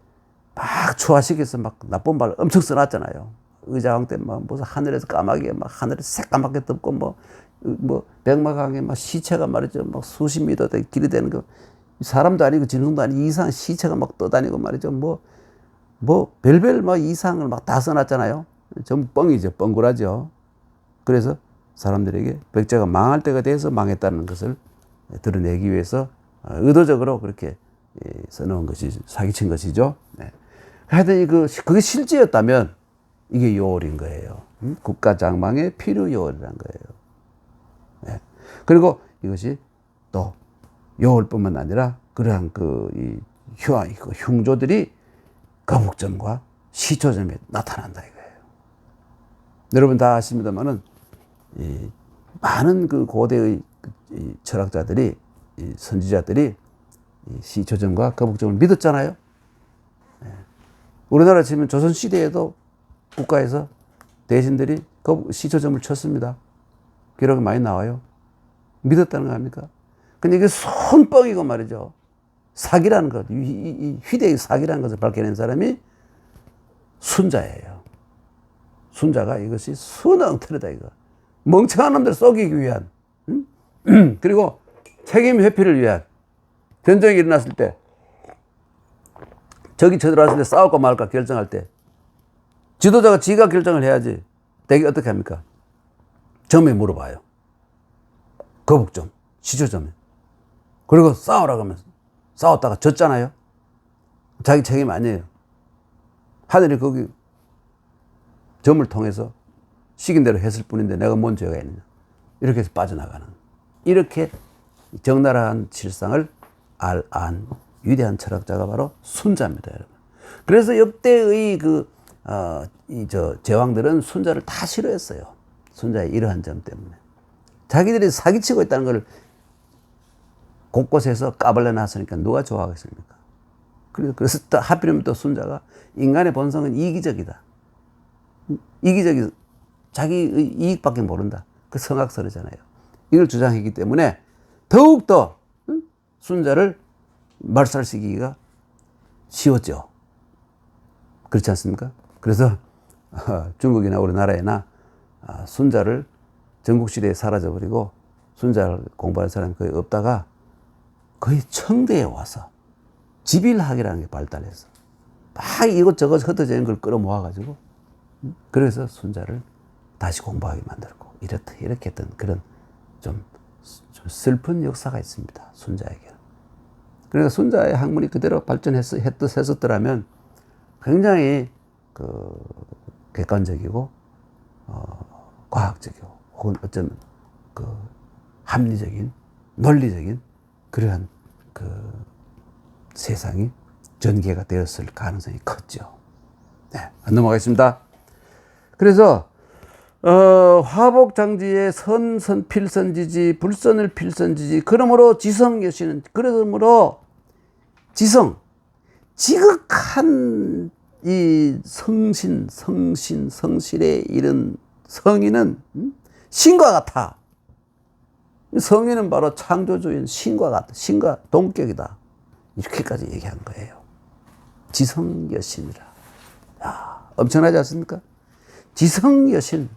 막 추화시켜서 막 나쁜 말 엄청 써놨잖아요. 의자왕 때 막 무슨 하늘에서 까마귀가 막 하늘에 새까맣게 덮고 뭐 백마강에 막 시체가 말이죠. 막 수십 미터 길이 되는 거. 사람도 아니고 짐승도 아니고 이상한 시체가 막 떠다니고 말이죠. 뭐 별별 막 이상을 막 다 써놨잖아요. 전부 뻥이죠. 뻥구라죠. 그래서 사람들에게 백제가 망할 때가 돼서 망했다는 것을 드러내기 위해서 의도적으로 그렇게 써놓은 것이 사기친 것이죠. 네. 하여튼 그게 실제였다면 이게 요월인 거예요. 국가 장망의 필요 요월이라는 거예요. 네. 그리고 이것이 또 요월뿐만 아니라 그러한 흉조들이 거북점과 시초점에 나타난다 이거예요. 여러분 다 아십니다만은 많은 그 고대의 철학자들이, 선지자들이 시초점과 거북점을 믿었잖아요. 네. 우리나라 치면 조선시대에도 국가에서 대신들이 시초점을 쳤습니다. 기록이 많이 나와요. 믿었다는 거 아닙니까? 근데 이게 손뻥이고 말이죠. 사기라는 것, 이 휘대의 사기라는 것을 밝혀낸 사람이 순자예요. 순자가 이것이 순엉터리다 이거. 멍청한 놈들 쏘기 위한, 그리고 책임 회피를 위한, 전쟁이 일어났을 때 적이 쳐들어왔을 때 싸울까 말까 결정할 때 지도자가 지가 결정을 해야지. 대개 어떻게 합니까? 점에 물어봐요. 거북점, 시초점에. 그리고 싸우라고 하면서 싸웠다가 졌잖아요. 자기 책임 아니에요. 하늘이 거기 점을 통해서 시킨 대로 했을 뿐인데 내가 뭔 죄가 있느냐. 이렇게 해서 빠져나가는. 이렇게 적나라한 실상을 안 위대한 철학자가 바로 순자입니다, 여러분. 그래서 역대의 제왕들은 순자를 다 싫어했어요. 순자의 이러한 점 때문에. 자기들이 사기치고 있다는 걸 곳곳에서 까발려 놨으니까 누가 좋아하겠습니까? 그래서 또 하필이면 또 순자가 인간의 본성은 이기적이다. 이기적이 자기의 이익밖에 모른다. 그 성악설이잖아요. 이걸 주장했기 때문에 더욱더 순자를 말살시키기가 쉬웠죠. 그렇지 않습니까? 그래서 중국이나 우리나라에나 순자를 전국시대에 사라져버리고 순자를 공부할 사람이 거의 없다가 거의 청대에 와서 지빌학이라는 게 발달해서 막 이것저것 흩어져 있는 걸 끌어모아가지고 그래서 순자를 다시 공부하게 만들고 이렇게 했던 그런 좀 슬픈 역사가 있습니다. 순자에게는. 그러니까 순자의 학문이 그대로 발전했었더라면 굉장히 객관적이고 과학적이고 혹은 어쩌면 합리적인 논리적인 그러한 세상이 전개가 되었을 가능성이 컸죠. 네, 넘어가겠습니다. 그래서 화복장지에 선선 필선지지 불선을 필선지지 그러므로 지성여신은 그러므로 지극한 이 성실에 이른 성인은 신과 같아. 성인은 바로 창조주인 신과 같다. 신과 동격이다. 이렇게까지 얘기한 거예요. 지성여신이라. 엄청나지 않습니까? 지성여신.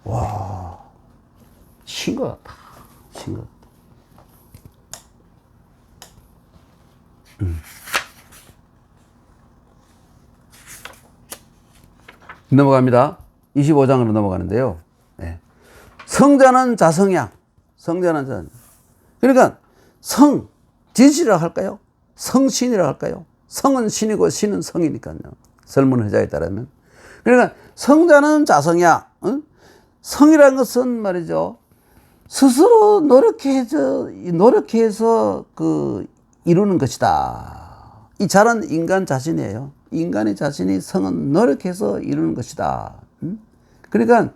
와, 신과 같다. 신과 같다. 넘어갑니다. 25장으로 넘어가는데요. 네. 성자는 자성양. 성자는 자성. 그러니까 진실이라고 할까요? 성신이라고 할까요? 성은 신이고 신은 성이니까요. 설문의자에 따르면. 그러니까 성자는 자성야. 성이라는 것은 말이죠. 스스로 노력해서 이루는 것이다. 이 자는 인간 자신이에요. 인간의 자신이 성은 노력해서 이루는 것이다. 그러니까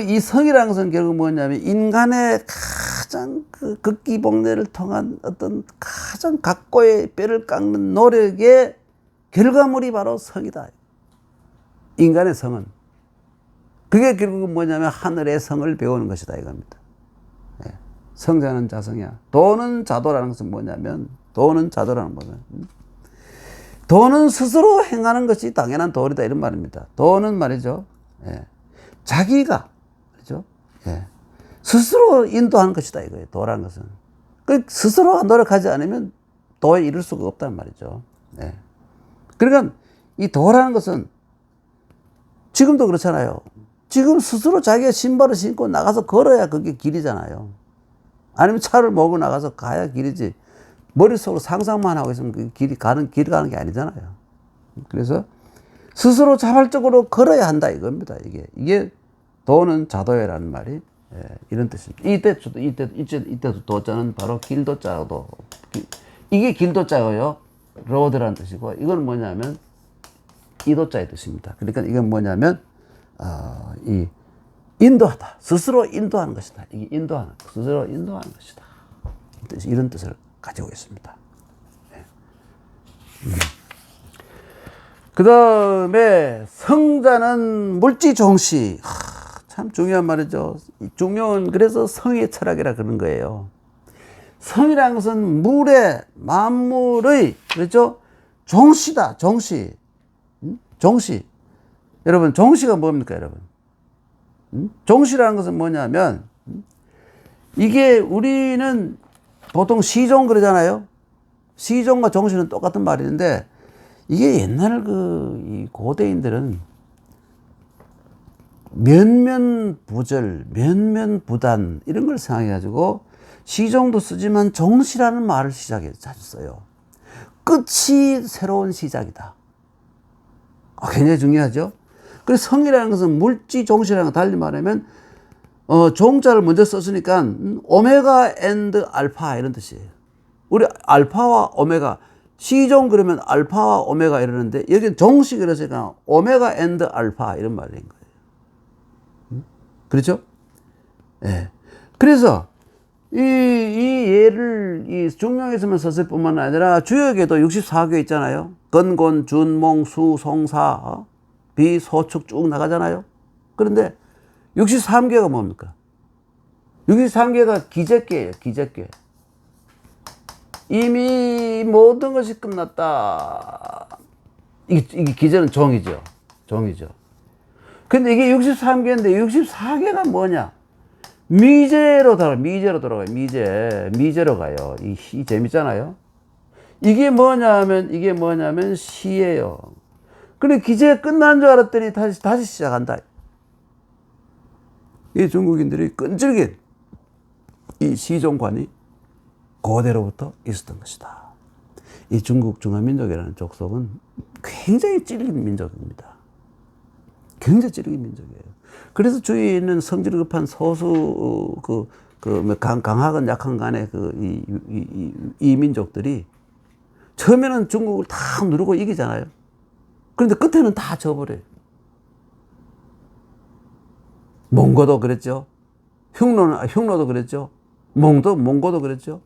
이 성이라는 것은 결국 뭐냐면 인간의 가장 극기복례를 통한 어떤 가장 각고의 뼈를 깎는 노력의 결과물이 바로 성이다. 인간의 성은. 그게 결국은 뭐냐면 하늘의 성을 배우는 것이다 이겁니다. 네. 성자는 자성이야. 도는 자도라는 것은 뭐냐면 도는 스스로 행하는 것이 당연한 도리다 이런 말입니다. 도는 말이죠. 예. 자기가 그렇죠? 예. 스스로 인도하는 것이다 이거예요. 도라는 것은. 스스로가 노력하지 않으면 도에 이룰 수가 없단 말이죠. 예. 그러니까 이 도라는 것은 지금도 그렇잖아요. 지금 스스로 자기가 신발을 신고 나가서 걸어야 그게 길이잖아요. 아니면 차를 몰고 나가서 가야 길이지. 머릿속으로 상상만 하고 있으면 그 길이 가는 게 아니잖아요. 그래서 스스로 자발적으로 걸어야 한다 이겁니다. 이게 도는 자도라는 말이 이런 뜻입니다. 이때도 도자는 바로 길도자도. 이게 길도자고요. 로드라는 뜻이고 이건 뭐냐면 이도자의 뜻입니다. 그러니까 이건 뭐냐면 인도하다. 스스로 인도하는 것이다. 이게 스스로 인도하는 것이다. 이런 뜻을 가지고 있습니다. 네. 그 다음에 성자는 물지종시. 참 중요한 말이죠. 중명은 그래서 성의 철학이라 그런 거예요. 성이라는 것은 만물의 그렇죠? 종시다. 종시. 여러분 종시가 뭡니까 여러분? 종시라는 것은 뭐냐면 이게 우리는 보통 시종 그러잖아요. 시종과 종시는 똑같은 말인데, 이게 옛날 이 고대인들은 면면부절, 면면부단 이런 걸 생각해가지고 시종도 쓰지만 종시라는 말을 시작해 자주 써요. 끝이 새로운 시작이다. 굉장히 중요하죠. 그래서 성이라는 것은 물지 종시라는 거 달리 말하면 종자를 먼저 썼으니까 오메가 앤드 알파 이런 뜻이에요. 우리 알파와 오메가, 시종 그러면 알파와 오메가 이러는데 여기는 종시 그래서 오메가 앤드 알파 이런 말인 거예요. 그렇죠? 예. 그래서 이 예를 이 중명에서만 썼을 뿐만 아니라 주역에도 64개 있잖아요. 건곤, 준몽, 수, 송사, 비, 소축 쭉 나가잖아요. 그런데 63개가 뭡니까? 63개가 기적계예요. 기적계. 이미 모든 것이 끝났다. 이게 기저는 종이죠. 종이죠. 근데 이게 63개인데 64개가 뭐냐? 미제로 돌아가요. 미제로 돌아가요. 미제로 가요. 이 재밌잖아요. 이게 뭐냐면 시예요. 근데 기제 끝난 줄 알았더니 다시 시작한다. 이 중국인들이 끈질긴 이 시종관이 고대로부터 있었던 것이다. 이 중국 중화민족이라는 족속은 굉장히 찔긴 민족입니다. 굉장히 찔긴 민족이에요. 그래서 주위에 있는 성질 급한 소수 강하건 약한 간의 이 민족들이 처음에는 중국을 다 누르고 이기잖아요. 그런데 끝에는 다 져버려요. 몽고도 그랬죠. 흉노도 그랬죠. 몽고도 그랬죠.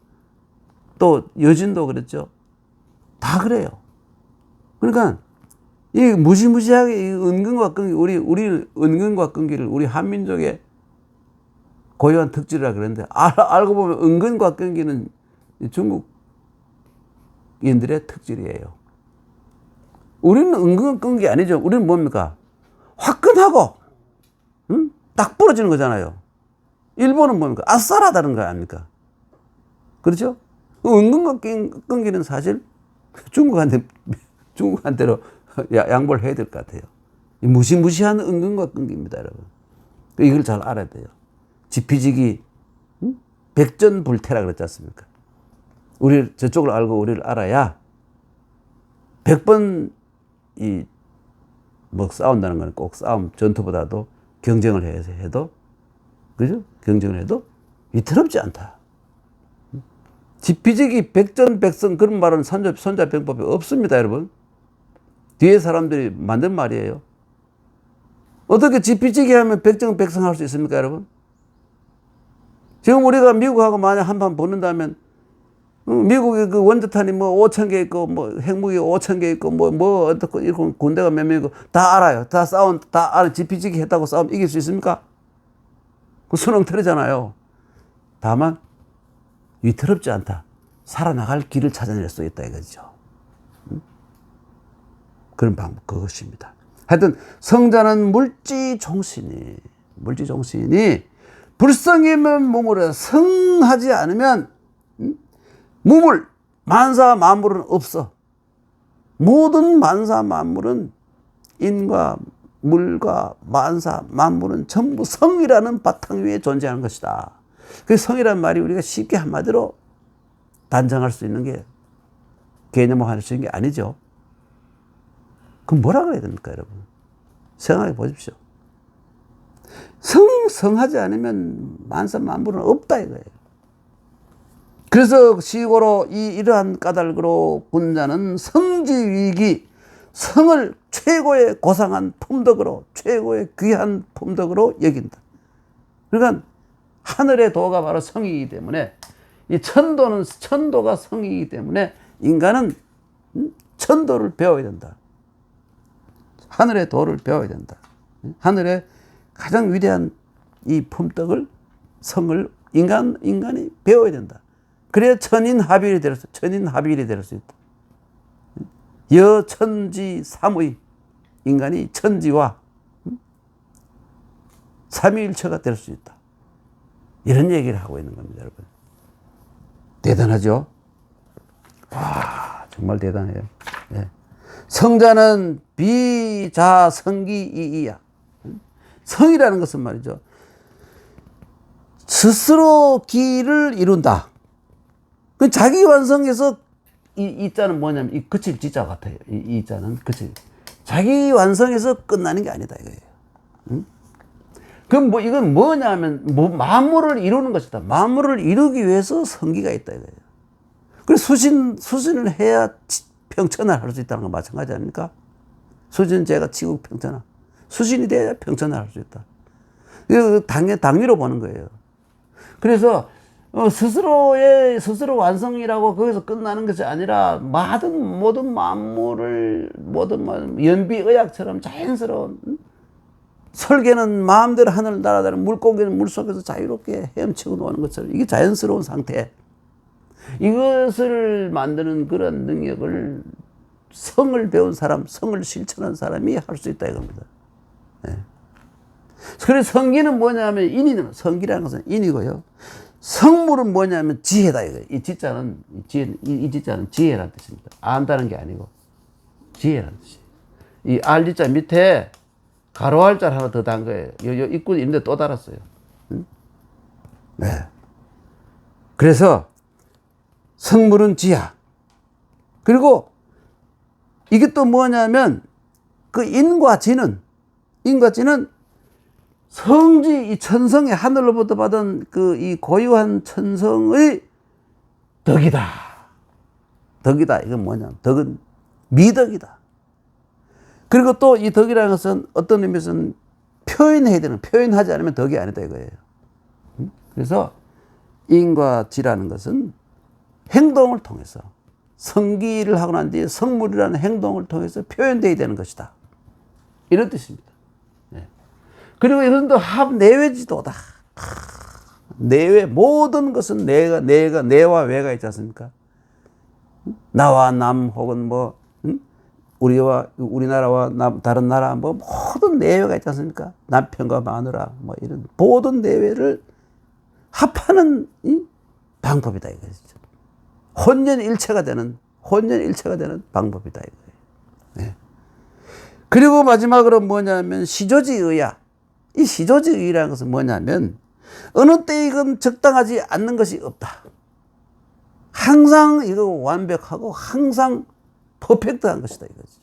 또 여진도 그랬죠. 다 그래요. 그러니까 이 무시무시하게 이 은근과 끈기, 우리 은근과 끈기를 우리 한민족의 고유한 특질이라 그러는데 알고 보면 은근과 끈기는 중국인들의 특질이에요. 우리는 은근과 끈기 아니죠. 우리는 뭡니까? 화끈하고 딱 부러지는 거잖아요. 일본은 뭡니까? 아싸라다는 거 아닙니까? 그렇죠? 은근과 끈기는 사실 중국한테로 양보를 해야 될 것 같아요. 무시무시한 은근과 끈기입니다, 여러분. 이걸 잘 알아야 돼요. 지피지기, 백전불태라 그랬지 않습니까? 저쪽을 알고 우리를 알아야 100번 싸운다는 건 꼭 전투보다도 경쟁을 해도, 그죠? 경쟁을 해도 위태롭지 않다. 지피지기 백전백승 그런 말은 손자병법에 없습니다, 여러분. 뒤에 사람들이 만든 말이에요. 어떻게 지피지기 하면 백전백승 할 수 있습니까, 여러분? 지금 우리가 미국하고 만약 한판 붙는다면 미국의 그 원자탄이 5,000개 있고 핵무기 5,000개 있고 어떻고 이런 군대가 몇 명이고 다 알아요. 다 알아. 지피지기 했다고 싸우면 이길 수 있습니까? 그 수능틀이잖아요. 다만 위태롭지 않다. 살아나갈 길을 찾아낼 수 있다 이거죠. 그런 방법 그것입니다. 하여튼 성자는 물지종신이 불성이면 무물에 성하지 않으면 무물 만사 만물은 없어. 모든 만사 만물은 인과 물과 만사 만물은 전부 성이라는 바탕 위에 존재하는 것이다. 그 성이라는 말이 우리가 쉽게 한마디로 단정할 수 있는 게 개념화할 수 있는 게 아니죠. 그럼 뭐라 그래야 됩니까, 여러분? 생각해 보십시오. 성하지 않으면 만사 만물은 없다 이거예요. 그래서 시고로 이러한 까닭으로 군자는 성지위기, 성을 최고의 고상한 품덕으로, 최고의 귀한 품덕으로 여긴다. 그러니까 하늘의 도가 바로 성이기 때문에 이 천도가 성이기 때문에 인간은 천도를 배워야 된다. 하늘의 도를 배워야 된다. 하늘의 가장 위대한 이 품덕을, 성을 인간이 배워야 된다. 그래야 천인합일이 될 수 있다. 여천지 삼의, 인간이 천지와 삼위일체가 될 수 있다. 이런 얘기를 하고 있는 겁니다, 여러분. 대단하죠? 와, 정말 대단해요. 예. 성자는 비자성기이이야. 성이라는 것은 말이죠. 스스로 기를 이룬다. 그 자기 완성에서 이 자는 뭐냐면 이 그칠 지자 같아요. 이 자는 그칠. 자기 완성에서 끝나는 게 아니다 이거예요. 응? 그럼 뭐 이건 뭐냐면 만물을 이루는 것이다. 만물을 이루기 위해서 성기가 있다 이거예요. 그래서 수신을 해야 평천을 할 수 있다는 건 마찬가지 아닙니까? 수진제가 치국 평천하. 수신이 돼야 평천을 할 수 있다. 이거 당위로 보는 거예요. 그래서 스스로 완성이라고 거기서 끝나는 것이 아니라 모든 만물을 모든 연비의학처럼 자연스러운 설계는 마음대로 하늘을 날아다니는 물고기는 물속에서 자유롭게 헤엄치고 노는 것처럼 이게 자연스러운 상태. 이것을 만드는 그런 능력을 성을 배운 사람, 성을 실천한 사람이 할 수 있다 이겁니다. 네. 그래서 성기는 뭐냐면 성기라는 것은 인이고요. 성물은 뭐냐면 지혜다 이거예요. 이 지자는 지혜라는 뜻입니다. 안다는 게 아니고 지혜라는 뜻이에요. 이 알지자 밑에 가로 알자를 하나 더 단 거예요. 요 입구 있는데 또 달았어요. 응? 네. 그래서 성물은 지야. 그리고 이게 또 뭐냐면 그 인과 지는 성지 이 천성의 하늘로부터 받은 그 이 고유한 천성의 덕이다. 이건 뭐냐? 덕은 미덕이다. 그리고 또 이 덕이라는 것은 어떤 의미에서는 표현하지 않으면 덕이 아니다 이거예요. 그래서 인과 지라는 것은 행동을 통해서 성기를 하고 난 뒤에 성물이라는 행동을 통해서 표현되어야 되는 것이다. 이런 뜻입니다. 네. 그리고 이것도 합내외지도다. 내외 모든 것은 내와 외가 있지 않습니까? 나와 남 혹은 뭐 우리나라와 다른 나라 뭐 모든 내외가 있지 않습니까? 남편과 마누라 뭐 이런 모든 내외를 합하는 이 방법이다 이거죠. 혼연일체가 되는 방법이다 이거예요. 네. 그리고 마지막으로 뭐냐면 시조지의야. 이 시조지의라는 것은 뭐냐면 어느 때이건 적당하지 않는 것이 없다. 항상 이거 완벽하고 항상 퍼펙트한 것이다 이거죠.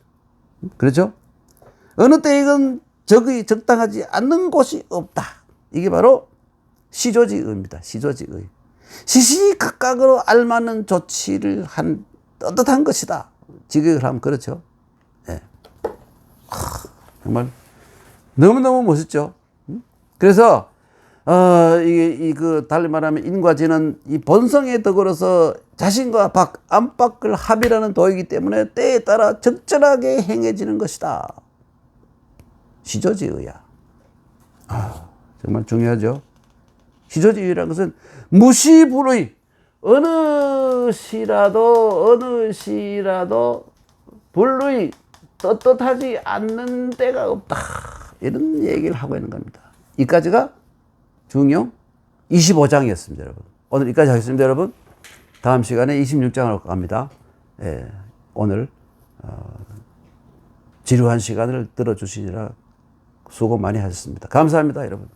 그렇죠? 어느 때이건 적당하지 않는 곳이 없다. 이게 바로 시조지의입니다. 시조지의. 시시각각으로 알맞는 조치를 한 떳떳한 것이다. 직역을 하면 그렇죠. 네. 정말 너무너무 멋있죠. 그래서 달리 말하면 인과지는 이 본성의 덕으로서 자신과 안팎을 합이라는 도이기 때문에 때에 따라 적절하게 행해지는 것이다. 시조지의야. 정말 중요하죠. 시조지의라는 것은 무시불의 어느 시라도 불의 떳떳하지 않는 때가 없다. 이런 얘기를 하고 있는 겁니다. 이까지가 중용 25장이었습니다, 여러분. 오늘 여기까지 하겠습니다, 여러분. 다음 시간에 26장으로 갑니다. 예, 오늘 지루한 시간을 들어주시느라 수고 많이 하셨습니다. 감사합니다, 여러분.